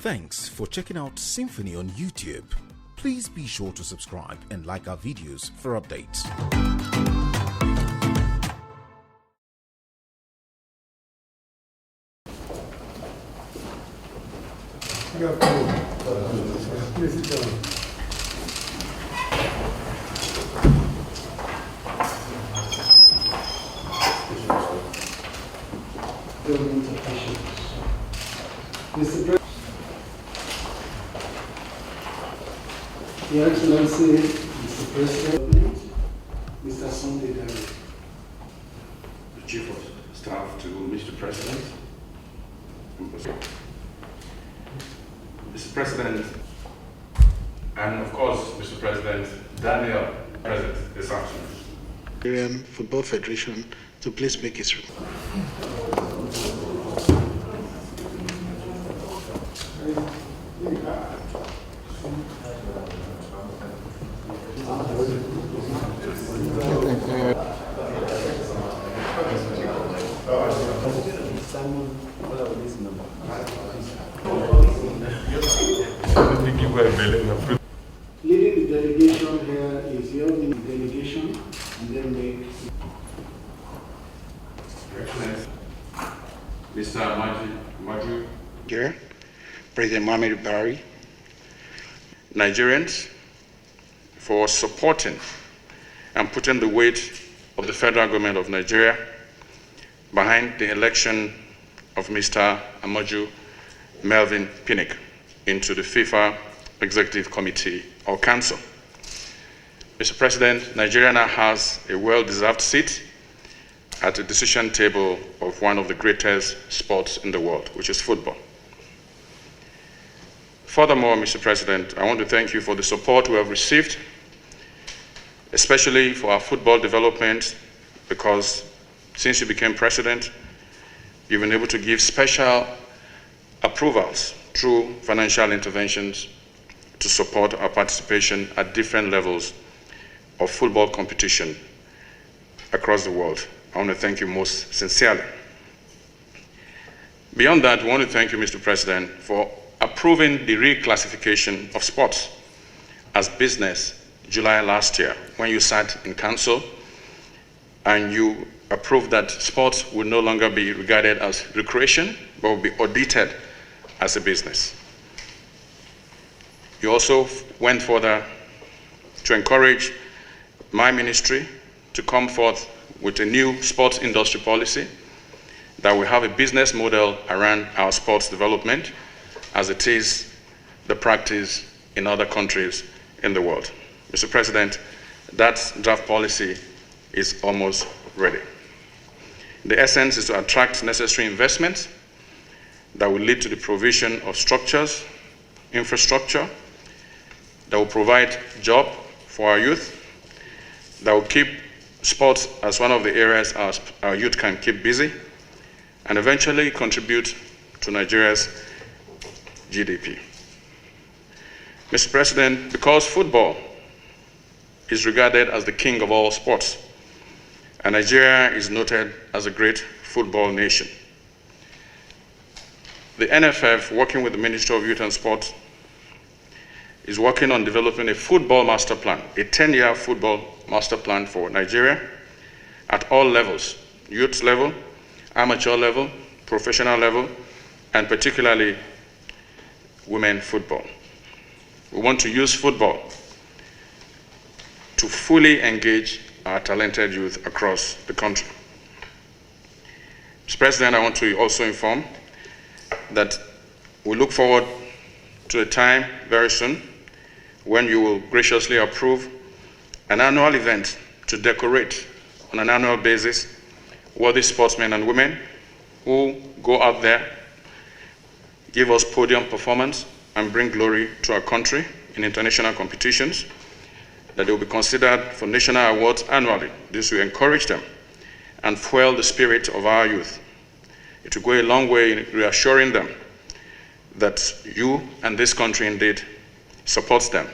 Thanks for checking out SYMFONI on YouTube. Please be sure to subscribe and like our videos for updates. Your Excellency, Mr. President, Mr. Sunday Dare. The Chief of Staff to Mr. President. Mr. President, and of course, Mr. President, Daniel, present this afternoon. Nigerian Football Federation to please make its Leading the delegation here is your delegation, and then make. Excellency, Mr. Maju. Here, President Muhammad Buhari. Nigerians, for supporting and putting the weight of the federal government of Nigeria behind the election of Mr. Amaju Melvin Pinnick into the FIFA Executive Committee or Council. Mr. President, Nigeria now has a well-deserved seat at the decision table of one of the greatest sports in the world, which is football. Furthermore, Mr. President, I want to thank you for the support we have received, especially for our football development, because since you became president, you've been able to give special approvals through financial interventions to support our participation at different levels of football competition across the world. I want to thank you most sincerely. Beyond that, I want to thank you, Mr. President, for approving the reclassification of sports as business July last year, when you sat in council and you approved that sports will no longer be regarded as recreation, but will be audited as a business. You also went further to encourage my ministry to come forth with a new sports industry policy that will have a business model around our sports development, as it is the practice in other countries in the world. Mr. President, that draft policy is almost ready. The essence is to attract necessary investments that will lead to the provision of structures, infrastructure, that will provide job for our youth, that will keep sports as one of the areas our youth can keep busy, and eventually contribute to Nigeria's GDP. Mr. President, because football is regarded as the king of all sports, and Nigeria is noted as a great football nation, the NFF, working with the Ministry of Youth and Sport, is working on developing a football master plan, a 10-year football master plan for Nigeria at all levels, youth level, amateur level, professional level, and particularly women football. We want to use football to fully engage our talented youth across the country. Mr. President, I want to also inform that we look forward to a time very soon when you will graciously approve an annual event to decorate on an annual basis worthy sportsmen and women who go out there, give us podium performance, and bring glory to our country in international competitions, that they will be considered for national awards annually. This will encourage them and fuel the spirit of our youth. It will go a long way in reassuring them that you and this country indeed supports them.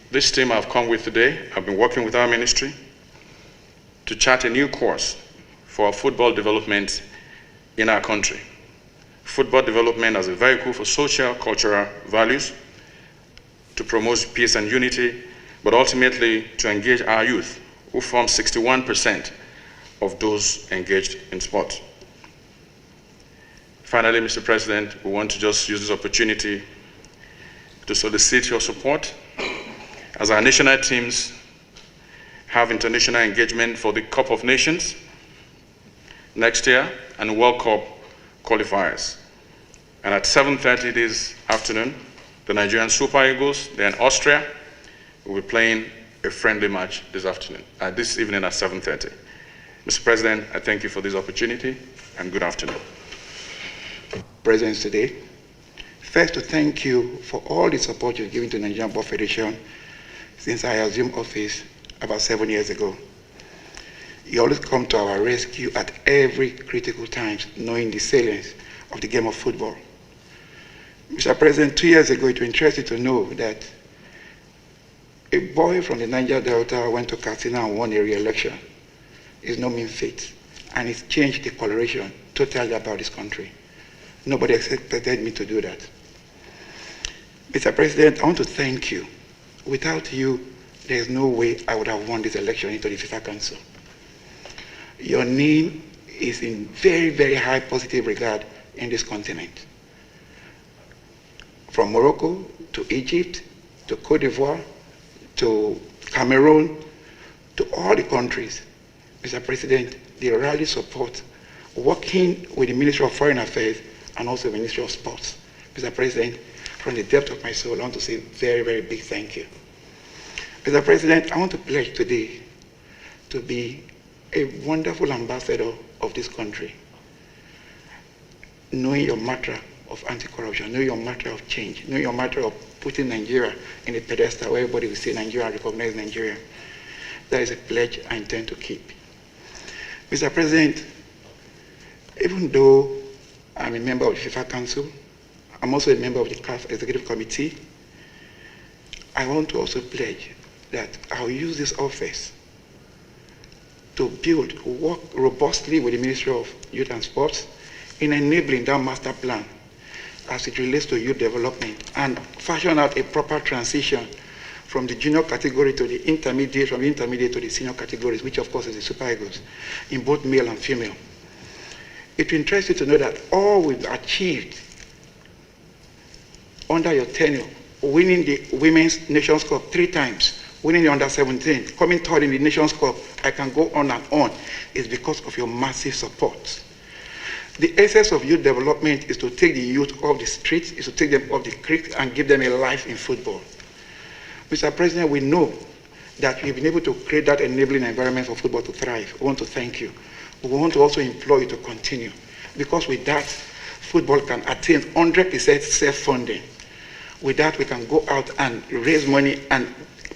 This team I've come with today, I've been working with our ministry to chart a new course for football development in our country. football development as a vehicle for social, cultural values, to promote peace and unity, but ultimately to engage our youth, who form 61% of those engaged in sport. Finally, Mr. President, we want to just use this opportunity to solicit your support as our national teams have international engagement for the Cup of Nations next year and World Cup qualifiers. And at 7:30 this afternoon, the Nigerian Super Eagles, they're in Austria, will be playing a friendly match this evening at 7:30. Mr. President, I thank you for this opportunity and good afternoon. Presence today. First, to thank you for all the support you've given to Nigerian Ball Federation since I assumed office about 7 years ago. You always come to our rescue at every critical time, knowing the salience of the game of football. Mr. President, 2 years ago, it was interesting to know that a boy from the Niger Delta went to Katsina and won a re-election. It's no mean feat, and it's changed the coloration totally about this country. Nobody expected me to do that. Mr. President, I want to thank you. Without you, there's no way I would have won this election into the FIFA Council. Your name is in very, very high positive regard in this continent. From Morocco to Egypt, to Cote d'Ivoire, to Cameroon, to all the countries, Mr. President, the rally support, working with the Ministry of Foreign Affairs and also the Ministry of Sports. Mr. President, from the depth of my soul, I want to say very, very big thank you. Mr. President, I want to pledge today to be a wonderful ambassador of this country, knowing your matter of anti-corruption, knowing your matter of change, knowing your matter of putting Nigeria in a pedestal where everybody will see Nigeria and recognize Nigeria. That is a pledge I intend to keep. Mr. President, even though I'm a member of the FIFA Council, I'm also a member of the CAF Executive Committee, I want to also pledge that I'll use this office to work robustly with the Ministry of Youth and Sports in enabling that master plan as it relates to youth development and fashion out a proper transition from the junior category to the intermediate, from the intermediate to the senior categories, which of course is the Super Eagles, in both male and female. It's interesting to know that all we've achieved under your tenure, winning the Women's Nations Cup 3 times, winning the Under-17, coming third in the Nations Cup, I can go on and on, is because of your massive support. The essence of youth development is to take the youth off the streets, is to take them off the creek and give them a life in football. Mr. President, we know that you've been able to create that enabling environment for football to thrive. We want to thank you. We want to also implore you to continue, because with that, football can attain 100% self-funding. With that, we can go out and raise money and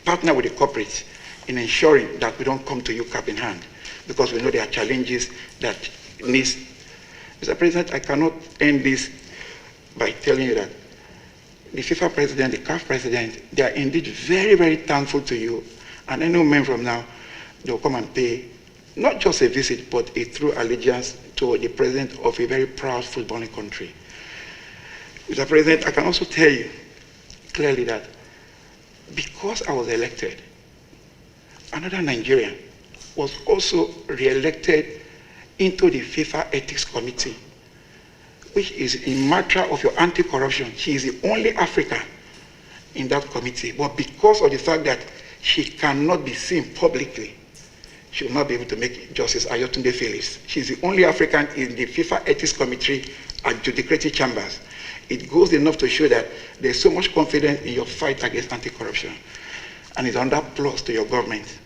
partner with the corporates in ensuring that we don't come to you cap in hand, because we know there are challenges that needs. Mr. President, I cannot end this by telling you that the FIFA president, the CAF president, they are indeed very, very thankful to you. And any moment from now, they will come and pay not just a visit, but a true allegiance to the president of a very proud footballing country. Mr. President, I can also tell you clearly that because I was elected, another Nigerian was also re-elected into the FIFA Ethics Committee, which is a matter of your anti-corruption. She is the only African in that committee, but because of the fact that she cannot be seen publicly, she will not be able to make Justice Ayotunde Phillips. She is the only African in the FIFA Ethics Committee adjudicatory chambers. It goes enough to show that there's so much confidence in your fight against anti-corruption, and it's under applause to your government.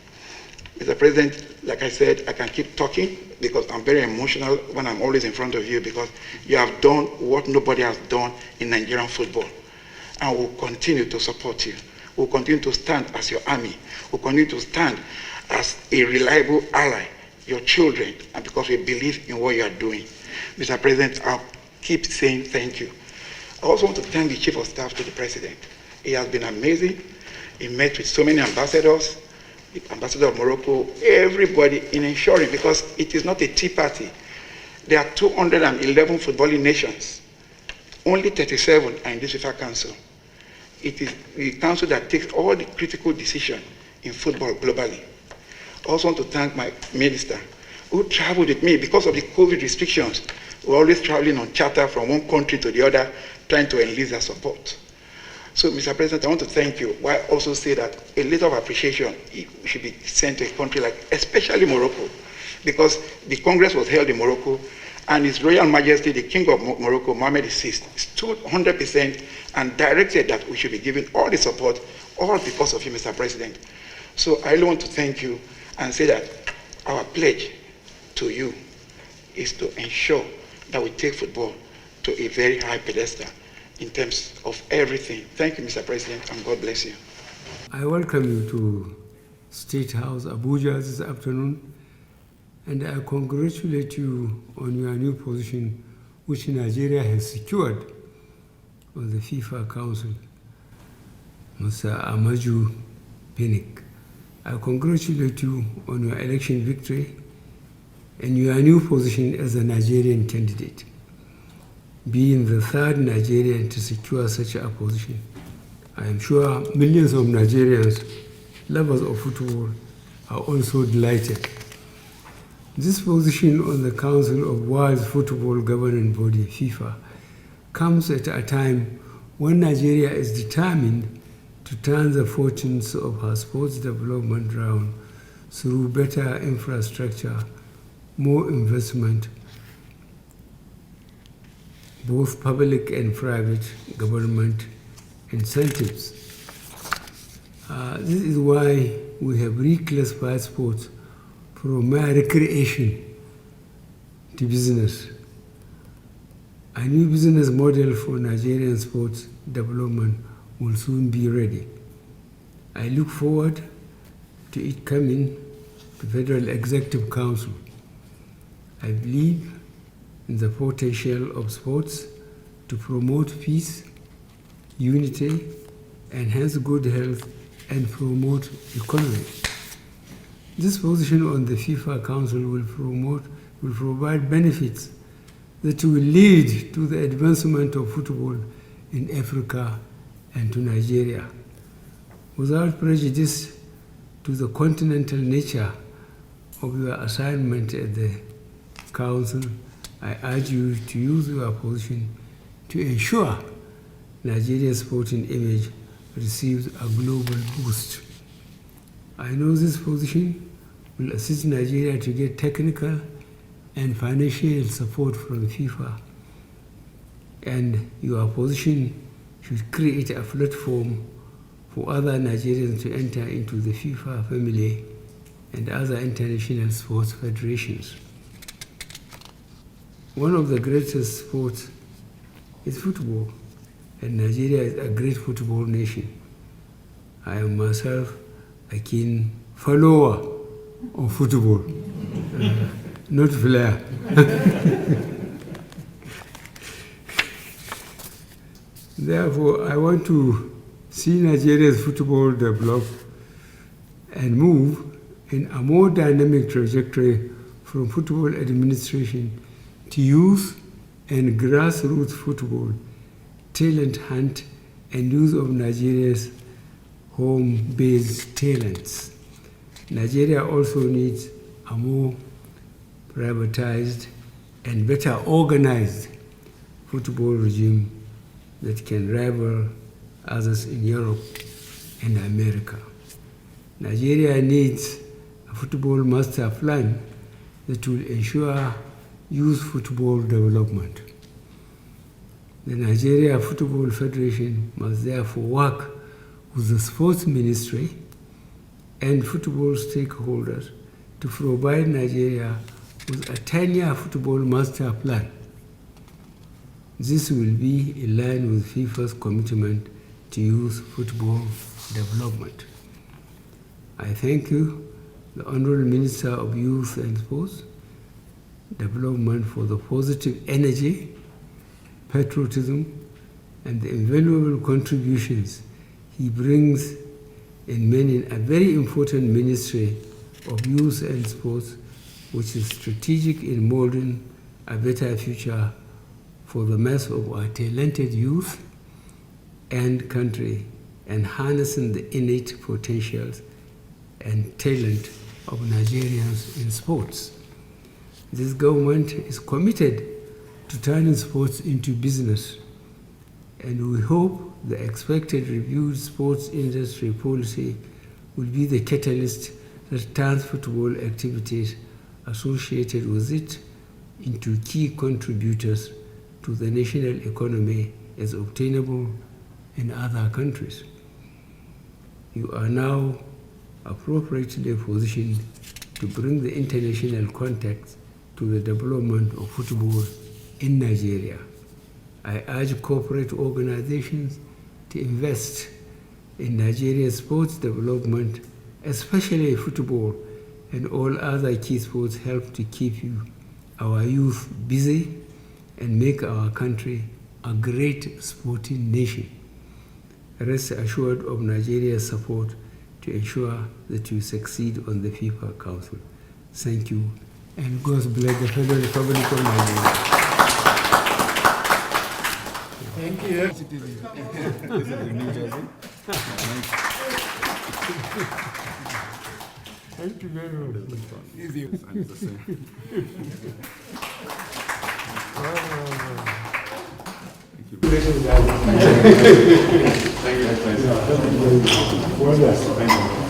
Mr. President, like I said, I can keep talking because I'm very emotional when I'm always in front of you, because you have done what nobody has done in Nigerian football. And we'll continue to support you. We'll continue to stand as your army. We'll continue to stand as a reliable ally, your children, and because we believe in what you are doing. Mr. President, I'll keep saying thank you. I also want to thank the Chief of Staff to the President. He has been amazing. He met with so many ambassadors, the Ambassador of Morocco, everybody, in ensuring, because it is not a tea party. There are 211 footballing nations. Only 37 are in this FIFA Council. It is the council that takes all the critical decisions in football globally. I also want to thank my minister who traveled with me because of the COVID restrictions. We're always traveling on charter from one country to the other, trying to enlist their support. So, Mr. President, I want to thank you. While I also say that a little of appreciation should be sent to a country like, especially Morocco, because the Congress was held in Morocco, and His Royal Majesty, the King of Morocco, Mohammed VI, stood 100% and directed that we should be given all the support, all because of you, Mr. President. So I really want to thank you and say that our pledge to you is to ensure that we take football to a very high pedestal in terms of everything. Thank you, Mr. President, and God bless you. I welcome you to State House, Abuja, this afternoon, and I congratulate you on your new position, which Nigeria has secured on the FIFA Council, Mr. Amaju Pinnick. I congratulate you on your election victory and your new position as a Nigerian candidate, being the third Nigerian to secure such a position. I am sure millions of Nigerians, lovers of football, are also delighted. This position on the Council of World Football Governing Body, FIFA, comes at a time when Nigeria is determined to turn the fortunes of her sports development around through better infrastructure, more investment, both public and private government incentives. This is why we have reclassified sports from mere recreation to business. A new business model for Nigerian sports development will soon be ready. I look forward to it coming to Federal Executive Council. I believe in the potential of sports to promote peace, unity, enhance good health, and promote economy. This position on the FIFA Council will provide benefits that will lead to the advancement of football in Africa and to Nigeria. Without prejudice to the continental nature of your assignment at the Council, I urge you to use your position to ensure Nigeria's sporting image receives a global boost. I know this position will assist Nigeria to get technical and financial support from FIFA, and your position should create a platform for other Nigerians to enter into the FIFA family and other international sports federations. One of the greatest sports is football, and Nigeria is a great football nation. I am myself a keen follower of football, not player. Therefore, I want to see Nigeria's football develop and move in a more dynamic trajectory from football administration to youth and grassroots football, talent hunt, and use of Nigeria's home-based talents. Nigeria also needs a more privatized and better organized football regime that can rival others in Europe and America. Nigeria needs a football master plan that will ensure youth football development. The Nigeria Football Federation must therefore work with the Sports Ministry and football stakeholders to provide Nigeria with a 10-year football master plan. This will be in line with FIFA's commitment to youth football development. I thank you, the Honorable Minister of Youth and Sports Development, for the positive energy, patriotism, and the invaluable contributions he brings in manning a very important Ministry of Youth and Sports, which is strategic in molding a better future for for the mass of our talented youth and country, and harnessing the innate potentials and talent of Nigerians in sports. This government is committed to turning sports into business, and we hope the expected reviewed sports industry policy will be the catalyst that turns football activities associated with it into key contributors to the national economy as obtainable in other countries. You are now appropriately positioned to bring the international context to the development of football in Nigeria. I urge corporate organizations to invest in Nigerian sports development, especially football and all other key sports. Help to keep our youth busy and make our country a great sporting nation. Rest assured of Nigeria's support to ensure that you succeed on the FIFA Council. Thank you, and God bless the Federal Republic of Nigeria. Thank you. This is in New Jersey. Thank you very much. Easy. And it's the same. Thank you. Well done.